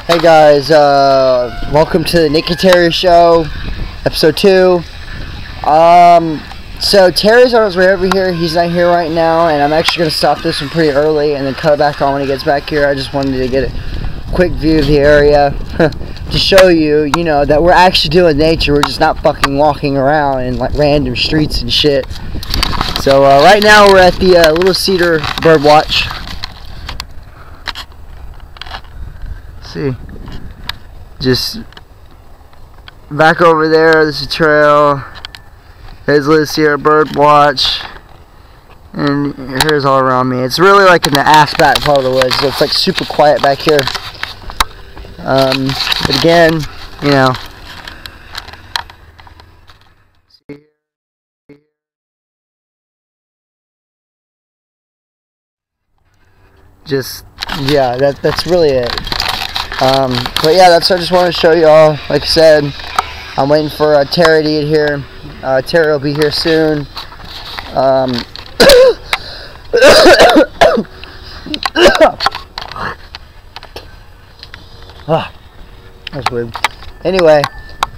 Hey guys, welcome to the Nick and Terry Show, episode 2. So Terry's on his way over here. He's not here right now, and I'm actually going to stop this one pretty early and then cut it back on when he gets back here. I just wanted to get a quick view of the area to show you, that we're actually doing nature. We're just not fucking walking around in like random streets and shit. So right now we're at the Little Cedar Bird Watch. See, just back over there, there's a trail. There's Little Cedar Bird Watch, and here's all around me. It's really like in the ass back part of the woods, so it's like super quiet back here. But again, just yeah, that's really it. But yeah, that's what I just wanted to show you all. Like I said, I'm waiting for Terry to get here. Terry will be here soon. That's weird. Anyway,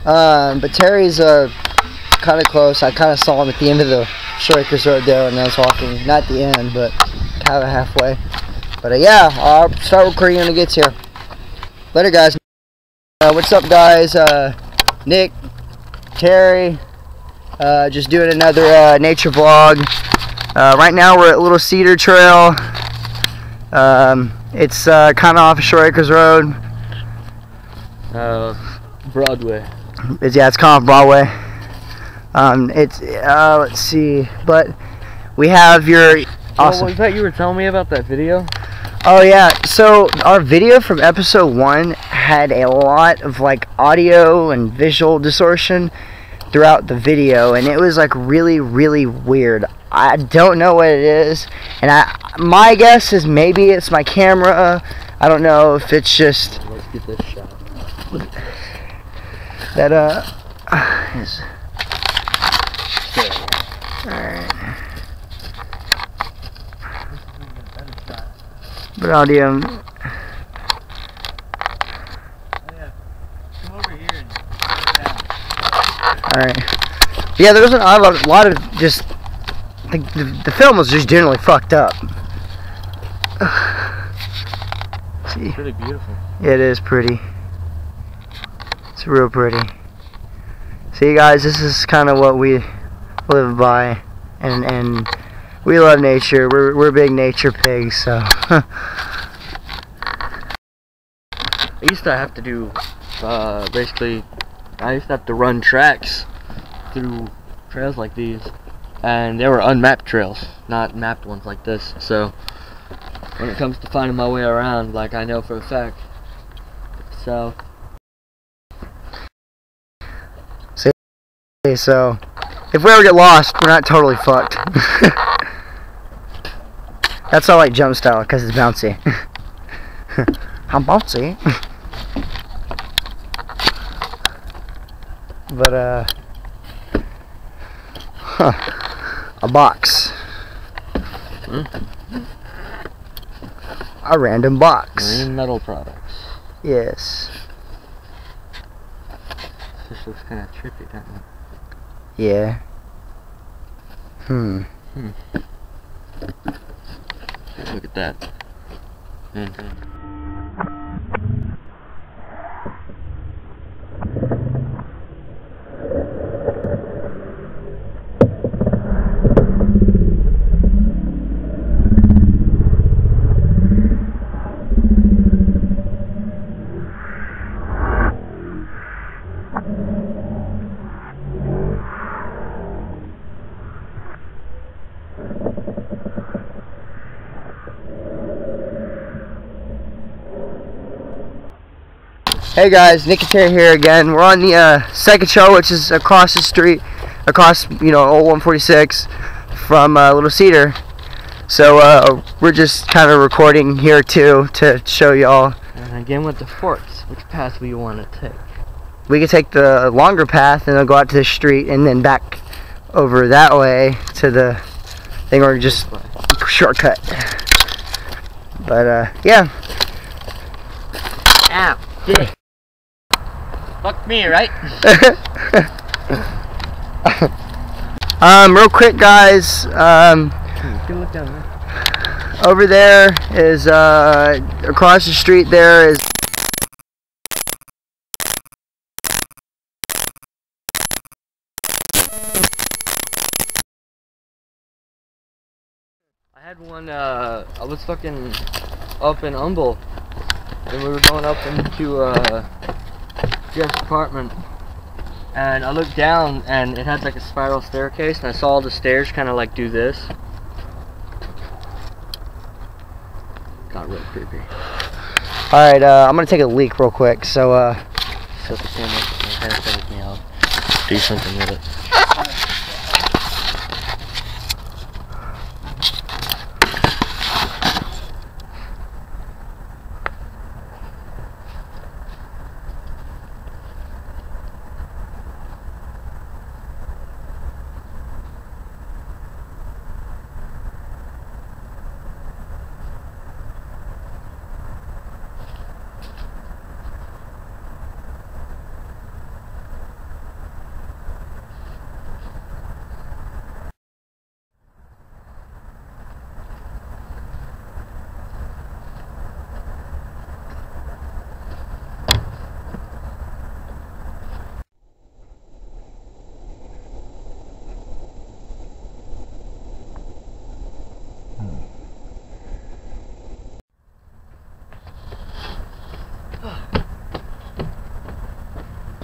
but Terry's kind of close. I kind of saw him at the end of the Strikers Road there, and I was walking, not at the end, but kind of halfway. But yeah, I'll start recording when he gets here. Later, guys. What's up, guys? Nick, Terry, just doing another nature vlog. Right now we're at Little Cedar Trail. It's kind of off of Strikers Road. Broadway. Yeah, it's kind of Broadway. It's let's see, but we have your awesome. Was that you were telling me about that video? Oh yeah, so our video from episode 1 had a lot of like audio and visual distortion throughout the video, and it was like really weird. I don't know what it is, and my guess is maybe it's my camera. I don't know if it's just let's get this shot. That is alright. But audio. Oh yeah. Come over here and alright. Yeah, there was a lot of just the film was just generally fucked up. See. It's really beautiful. Yeah, it is pretty. It's real pretty. See, guys, this is kind of what we live by, and we love nature. We're big nature pigs, so. I used to have to do, basically, I used to have to run tracks through trails like these, and they were unmapped trails, not mapped ones like this. So when it comes to finding my way around, like I know for a fact, so. So if we ever get lost, we're not totally fucked. That's all like jump style, because it's bouncy. I'm bouncy. But a box. A random box. Marine metal products. Yes. This looks kind of trippy, doesn't it? Yeah. Look at that. Hey guys, Nick and Terry here again. We're on the second show, which is across the street, across old 146 from Little Cedar. So we're just kind of recording here too to show y'all. And again with the forks, which path we want to take? We could take the longer path and then go out to the street and then back over that way to the thing, or just shortcut. But yeah. Ow. Yeah. Fuck me, right? Real quick, guys. Good look down there. Over there is across the street. There is. I had one. I was fucking up in Humble, and we were going up into Jeff's apartment. And I looked down, and it had like a spiral staircase, and I saw the stairs kind of like do this. Got real creepy. Alright, I'm gonna take a leak real quick, so Set the camera up and kind of with me. I'll do something with it.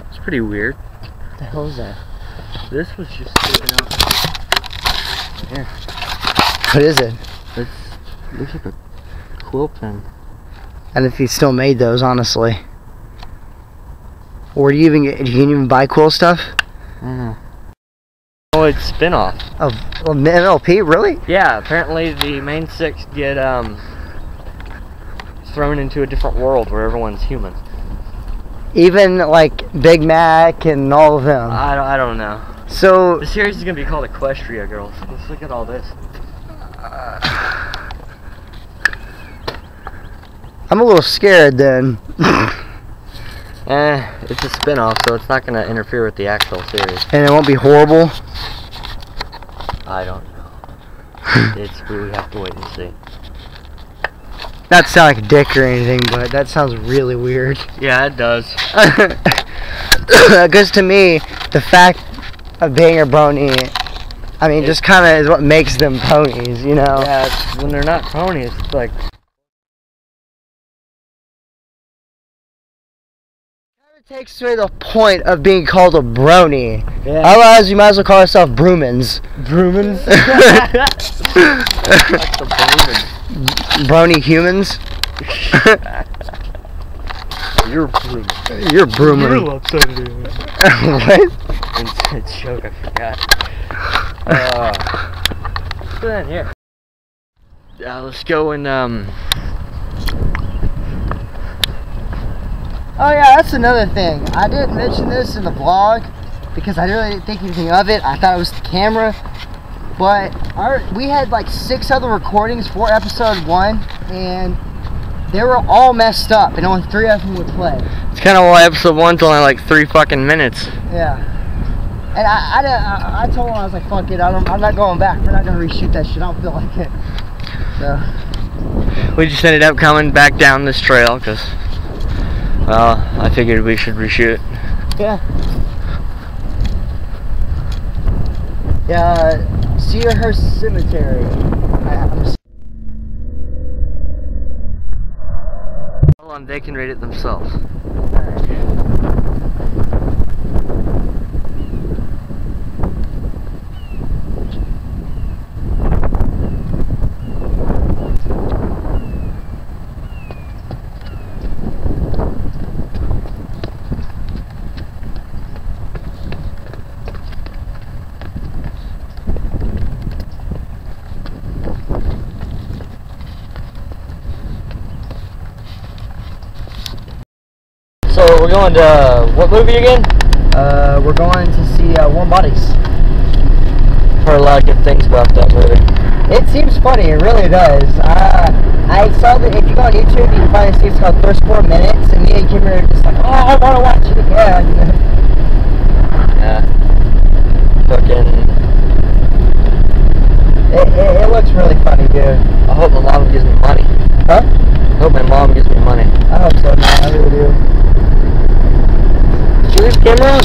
It's pretty weird. what the hell is that? This was just sitting up right here. What is it? It looks like a quilt pen. And if he still made those, honestly. Or do you can even buy cool stuff? I don't know. Oh, it's spin-off. Of MLP, really? Yeah, apparently the main six get thrown into a different world where everyone's human. Even like Big Mac and all of them. I don't know. So The series is gonna be called Equestria Girls. Let's look at all this. I'm a little scared then. It's a spin-off, so it's not gonna interfere with the actual series. And it won't be horrible. I don't know. We have to wait and see. Not to sound like a dick or anything, but that sounds really weird. Yeah, it does. Because to me, the fact of being a brony, I mean, just kind of is what makes them ponies, you know? Yeah, when they're not ponies, it's like... It takes away the point of being called a brony. Yeah. Otherwise, you might as well call yourself Broomans. Broomans? What's the Broomans? Brony humans? You're Broomer. You're Broomer. You're upside down. What? It's a joke, I forgot. Let's put that in here. Let's go and Oh yeah, that's another thing. I didn't mention this in the vlog because I really didn't think anything of it. I thought it was the camera. But we had like 6 other recordings for episode 1, and they were all messed up, and only 3 of them would play. it's kind of why episode 1's only like 3 fucking minutes. Yeah. And I told him, I was like, fuck it, I'm not going back. We're not going to reshoot that shit. I don't feel like it. So. We just ended up coming back down this trail because, well, I figured we should reshoot. Yeah. Yeah, Cedarhurst Cemetery. Hold on, they can rate it themselves. So we're going to what movie again? We're going to see Warm Bodies. Heard a lot of good things about that movie. It seems funny, it really does. I saw that if you go on YouTube, you can find a scene called First 4 Minutes, and me and Kimber just hope my mom gives me money. Huh? I hope my mom gives me money. I hope so, man. I really do. Did you leave the camera on?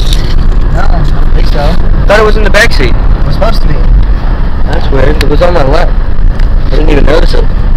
No, I don't think so. I thought it was in the back seat. It was supposed to be. That's weird. It was on my lap. I didn't even notice it.